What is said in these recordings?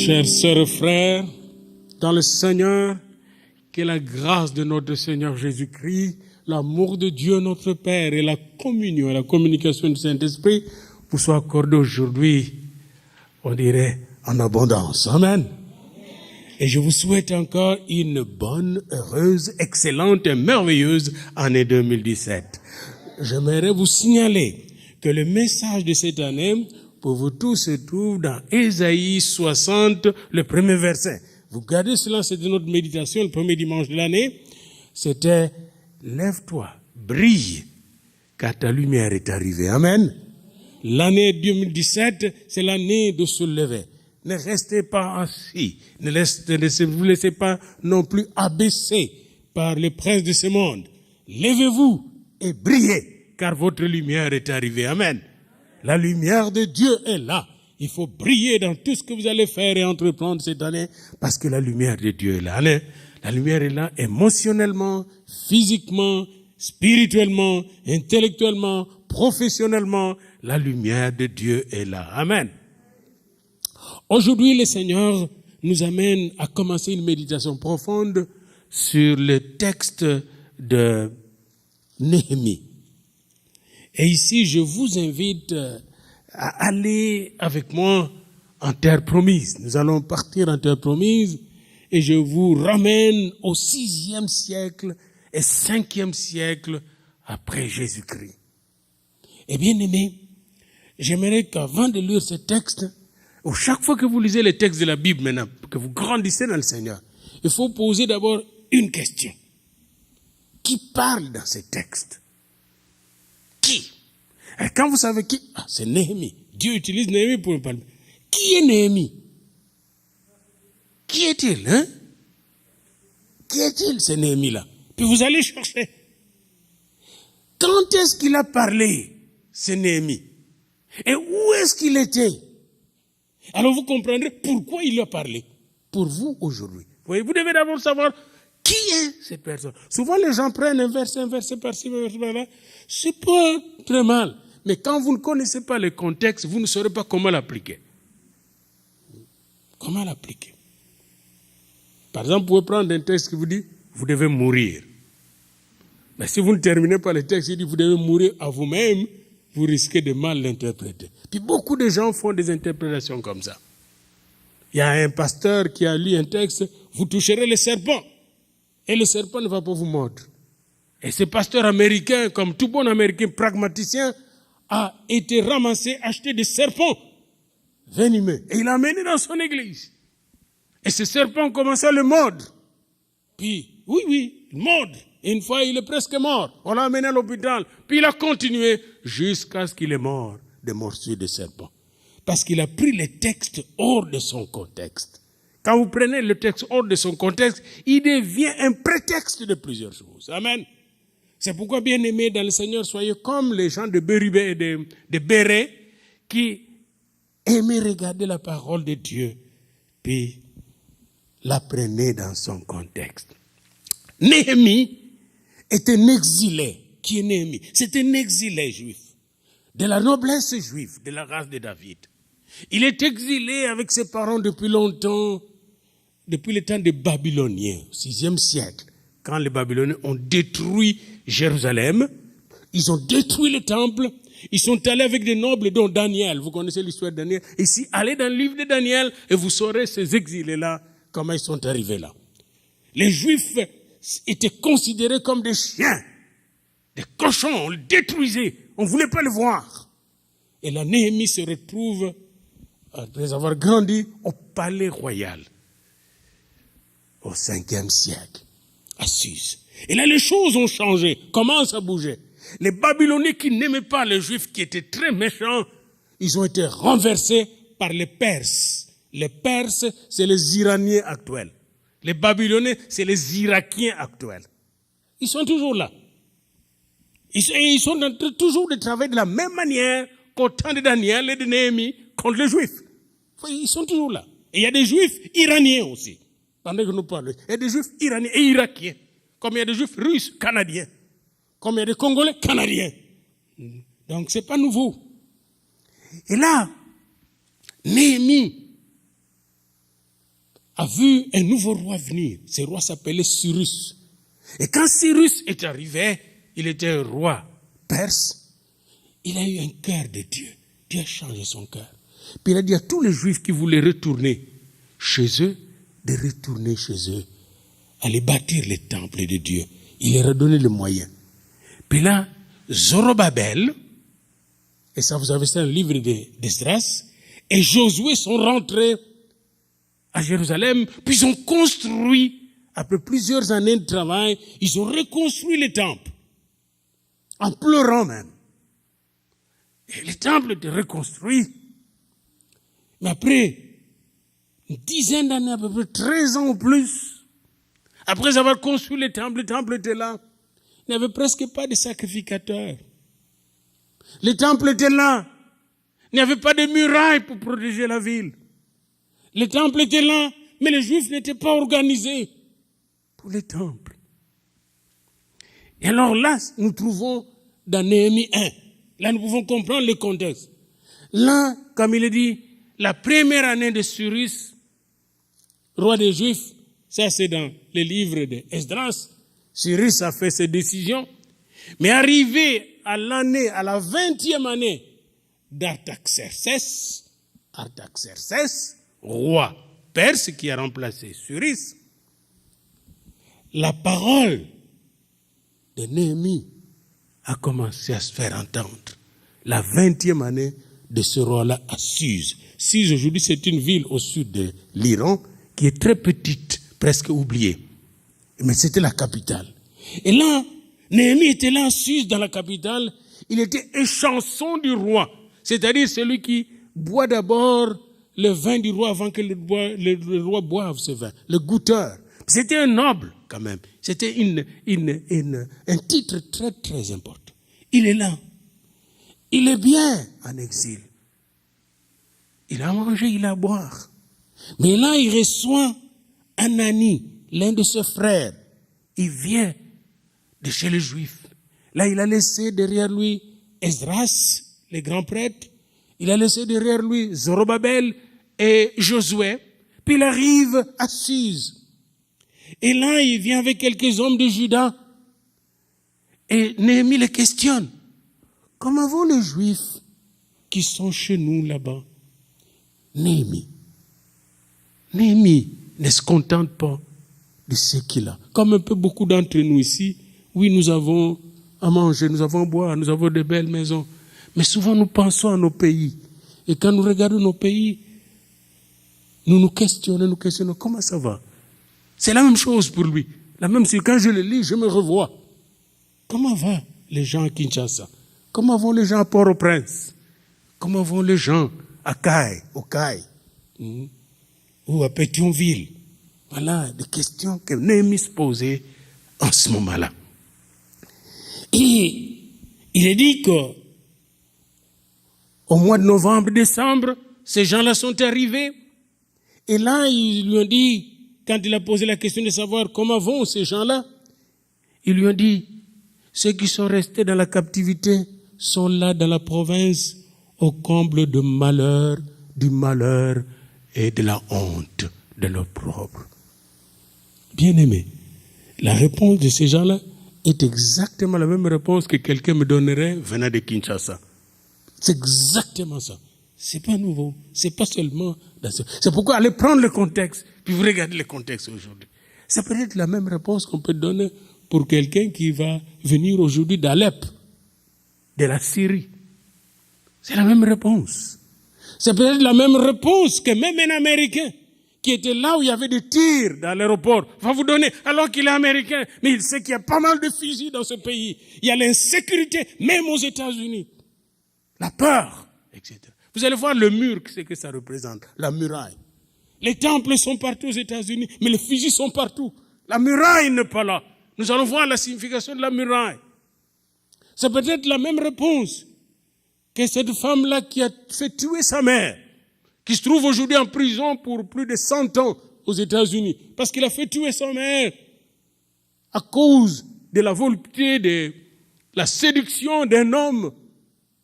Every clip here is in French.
Chers sœurs et frères, dans le Seigneur, que la grâce de notre Seigneur Jésus-Christ, l'amour de Dieu notre Père et la communion et la communication du Saint-Esprit vous soient accordés aujourd'hui, on dirait, en abondance. Amen. Et je vous souhaite encore une bonne, heureuse, excellente et merveilleuse année 2017. J'aimerais vous signaler que le message de cette année, pour vous tous, se trouve dans Ésaïe 60, le premier verset. Vous gardez cela, c'était notre méditation, le premier dimanche de l'année. C'était « Lève-toi, brille, car ta lumière est arrivée. » Amen. L'année 2017, c'est l'année de se lever. Ne restez pas assis. Ne vous laissez pas non plus abaisser par les princes de ce monde. Levez-vous et brillez, car votre lumière est arrivée. Amen. La lumière de Dieu est là. Il faut briller dans tout ce que vous allez faire et entreprendre cette année, parce que la lumière de Dieu est là. La lumière est là émotionnellement, physiquement, spirituellement, intellectuellement, professionnellement. La lumière de Dieu est là. Amen. Aujourd'hui, le Seigneur nous amène à commencer une méditation profonde sur le texte de Néhémie. Et ici, je vous invite à aller avec moi en terre promise. Nous allons partir en terre promise et je vous ramène au 6e siècle et 5e siècle après Jésus-Christ. Et bien aimé, j'aimerais qu'avant de lire ce texte, ou chaque fois que vous lisez les textes de la Bible maintenant, que vous grandissez dans le Seigneur, il faut poser d'abord une question. Qui parle dans ces textes? Qui? Et quand vous savez qui, c'est Néhémie. Dieu utilise Néhémie pour nous parler. Qui est Néhémie? Qui est-il, hein? Qui est-il, ce Néhémie-là? Puis vous allez chercher. Quand est-ce qu'il a parlé, ce Néhémie? Et où est-ce qu'il était? Alors vous comprendrez pourquoi il a parlé. Pour vous aujourd'hui. Vous devez d'abord savoir qui est cette personne. Souvent les gens prennent un verset par-ci, un verset par-là. C'est pas très mal. Mais quand vous ne connaissez pas le contexte, vous ne saurez pas comment l'appliquer. Comment l'appliquer? Par exemple, vous pouvez prendre un texte qui vous dit, vous devez mourir. Mais si vous ne terminez pas le texte, il dit, vous devez mourir à vous-même, vous risquez de mal l'interpréter. Puis beaucoup de gens font des interprétations comme ça. Il y a un pasteur qui a lu un texte, vous toucherez le serpent. Et le serpent ne va pas vous mordre. Et ce pasteur américain, comme tout bon américain pragmaticien, a été ramassé, acheté des serpents venimeux. Et il l'a amené dans son église. Et ce serpent commençait à le mordre. Puis, oui, il mordre. Et une fois, il est presque mort. On l'a amené à l'hôpital. Puis il a continué jusqu'à ce qu'il est mort de morsures de serpent. Parce qu'il a pris le texte hors de son contexte. Quand vous prenez le texte hors de son contexte, il devient un prétexte de plusieurs choses. Amen. C'est pourquoi, bien aimés dans le Seigneur, soyez comme les gens de Bérubé et de Béret qui aimaient regarder la parole de Dieu, puis la prenaient dans son contexte. Néhémie est un exilé. Qui est Néhémie? C'est un exilé juif, de la noblesse juive, de la race de David. Il est exilé avec ses parents depuis longtemps, depuis le temps des Babyloniens, au 6e siècle. Quand les Babyloniens ont détruit Jérusalem, ils ont détruit le temple, ils sont allés avec des nobles dont Daniel, vous connaissez l'histoire de Daniel, ici, allez dans le livre de Daniel et vous saurez ces exilés-là, comment ils sont arrivés là. Les Juifs étaient considérés comme des chiens, des cochons, on les détruisait, on ne voulait pas le voir. Et là, Néhémie se retrouve, après avoir grandi, au palais royal, au 5e siècle. À Suse. Et là, les choses ont changé, commencent à bouger. Les Babyloniens qui n'aimaient pas les Juifs, qui étaient très méchants, ils ont été renversés par les Perses. Les Perses, c'est les Iraniens actuels. Les Babyloniens, c'est les Irakiens actuels. Ils sont toujours là. Ils sont toujours de travailler de la même manière qu'au temps de Daniel et de Néhémie contre les Juifs. Ils sont toujours là. Et il y a des Juifs iraniens aussi. Pendant que nous parlons, il y a des Juifs iraniens et irakiens, comme il y a des Juifs russes, canadiens, comme il y a des Congolais, canadiens. Donc, c'est pas nouveau. Et là, Néhémie a vu un nouveau roi venir. Ce roi s'appelait Cyrus. Et quand Cyrus est arrivé, il était un roi perse. Il a eu un cœur de Dieu. Dieu a changé son cœur. Puis il a dit à tous les Juifs qui voulaient retourner chez eux, de retourner chez eux, aller bâtir les temples de Dieu. Il leur a donné les moyens. Puis là, Zorobabel, et ça vous avez ça dans le livre d'Esdras, et Josué sont rentrés à Jérusalem, puis ils ont construit, après plusieurs années de travail, ils ont reconstruit les temples, en pleurant même. Et les temples étaient reconstruits. Mais après une dizaine d'années, à peu près 13 ans ou plus, après avoir construit les temples étaient là. Il n'y avait presque pas de sacrificateurs. Les temples étaient là. Il n'y avait pas de murailles pour protéger la ville. Les temples étaient là, mais les Juifs n'étaient pas organisés pour les temples. Et alors là, nous trouvons dans Néhémie 1. Là, nous pouvons comprendre le contexte. Là, comme il est dit, la première année de Cyrus, roi des Juifs, ça c'est dans les livres d'Esdras, Cyrus a fait ses décisions, mais arrivé à la 20e année d'Artaxerxès, roi perse qui a remplacé Cyrus, la parole de Néhémie a commencé à se faire entendre. La 20e année de ce roi-là à Suse. Suse, aujourd'hui, c'est une ville au sud de l'Iran qui est très petite, presque oubliée. Mais c'était la capitale. Et là, Néhémie était là à Suse, dans la capitale. Il était échanson du roi. C'est-à-dire celui qui boit d'abord le vin du roi avant que le roi boive ce vin. Le goûteur. C'était un noble, quand même. C'était un titre très, très important. Il est là. Il est bien en exil. Il a mangé, il a à boire. Mais là, il reçoit Anani, l'un de ses frères. Il vient de chez les Juifs. Là, il a laissé derrière lui Esdras, les grands prêtres. Il a laissé derrière lui Zorobabel et Josué. Puis il arrive à Suse. Et là, il vient avec quelques hommes de Juda. Et Néhémie les questionne. Comment vont les Juifs qui sont chez nous là-bas? Néhémie ne se contente pas de ce qu'il a. Comme un peu beaucoup d'entre nous ici, oui, nous avons à manger, nous avons à boire, nous avons de belles maisons. Mais souvent, nous pensons à nos pays. Et quand nous regardons nos pays, nous questionnons, comment ça va? C'est la même chose pour lui. La même chose, quand je le lis, je me revois. Comment vont les gens à Kinshasa? Comment vont les gens à Port-au-Prince? Comment vont les gens à au Caille, ou à Pétionville? Voilà des questions que Néhémie se posait en ce moment-là. Et il est dit qu'au mois de novembre-décembre, ces gens-là sont arrivés. Et là, ils lui ont dit, quand il a posé la question de savoir comment vont ces gens-là, ils lui ont dit, ceux qui sont restés dans la captivité sont là dans la province au comble de malheur, du malheur et de la honte de l'opprobre. Bien-aimé, la réponse de ces gens-là est exactement la même réponse que quelqu'un me donnerait venant de Kinshasa. C'est exactement ça. C'est pas nouveau. C'est pas seulement dans ce... C'est pourquoi allez prendre le contexte, puis vous regardez le contexte aujourd'hui. Ça peut être la même réponse qu'on peut donner pour quelqu'un qui va venir aujourd'hui d'Alep, de la Syrie. C'est la même réponse. C'est peut-être la même réponse que même un Américain qui était là où il y avait des tirs dans l'aéroport va vous donner, alors qu'il est Américain, mais il sait qu'il y a pas mal de fusils dans ce pays. Il y a l'insécurité, même aux États-Unis. La peur, etc. Vous allez voir le mur, ce que ça représente, la muraille. Les temples sont partout aux États-Unis, mais les fusils sont partout. La muraille n'est pas là. Nous allons voir la signification de la muraille. C'est peut-être la même réponse que cette femme-là qui a fait tuer sa mère, qui se trouve aujourd'hui en prison pour plus de 100 ans aux États-Unis, parce qu'il a fait tuer sa mère à cause de la volonté, de la séduction d'un homme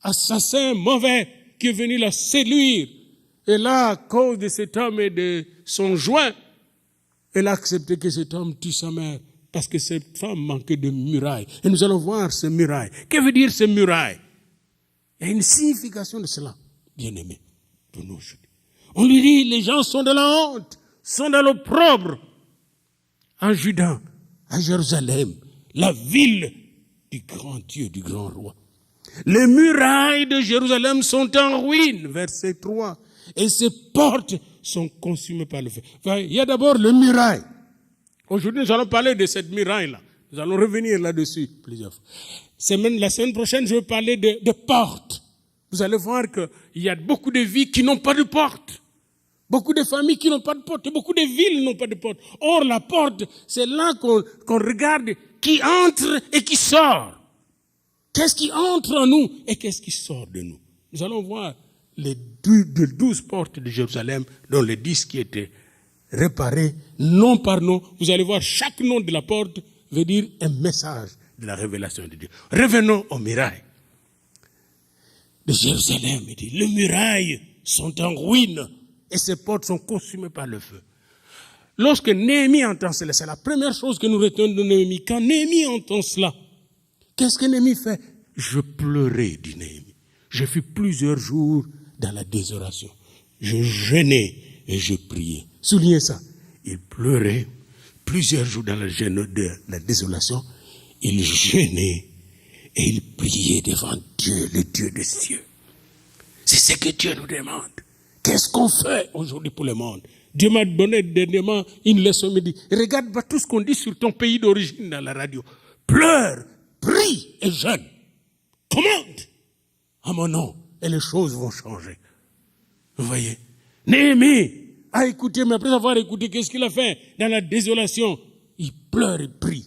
assassin, mauvais, qui est venu la séduire. Et là, à cause de cet homme et de son joint, Elle a accepté que cet homme tue sa mère parce que cette femme manquait de murailles. Et nous allons voir ces murailles. Que veut dire ces murailles? Il y a une signification de cela, bien-aimé, de nous aujourd'hui. On lui dit, les gens sont dans la honte, sont dans l'opprobre. En Juda, à Jérusalem, la ville du grand Dieu, du grand roi. Les murailles de Jérusalem sont en ruine, verset 3, et ses portes sont consumées par le feu. Enfin, il y a d'abord le muraille. Aujourd'hui, nous allons parler de cette muraille-là. Nous allons revenir là-dessus plusieurs fois. La semaine prochaine, je vais parler de portes. Vous allez voir qu'il y a beaucoup de vies qui n'ont pas de porte. Beaucoup de familles qui n'ont pas de porte. Beaucoup de villes n'ont pas de porte. Or, la porte, c'est là qu'on regarde qui entre et qui sort. Qu'est-ce qui entre en nous et qu'est-ce qui sort de nous? Nous allons voir les 12 portes de Jérusalem, dont les 10 qui étaient réparées, nom par nom. Vous allez voir, chaque nom de la porte veut dire un message de la révélation de Dieu. Revenons aux murailles de Jérusalem. Il dit, les murailles sont en ruine et ces portes sont consumées par le feu. Lorsque Néhémie entend cela, c'est la première chose que nous retenons de Néhémie. Quand Néhémie entend cela, qu'est-ce que Néhémie fait? Je pleurais, dit Néhémie. Je fus plusieurs jours dans la désolation. Je jeûnais et je priais. Soulignez ça. Il pleurait plusieurs jours dans la désolation. Il jeûnait et il priait devant Dieu, le Dieu des cieux. C'est ce que Dieu nous demande. Qu'est-ce qu'on fait aujourd'hui pour le monde? Dieu m'a donné dernièrement une leçon, il me dit, regarde pas tout ce qu'on dit sur ton pays d'origine dans la radio. Pleure, prie et jeûne. Commande à mon nom et les choses vont changer. Vous voyez? Néhémie a écouté, mais après avoir écouté, qu'est-ce qu'il a fait? Dans la désolation, il pleure et prie.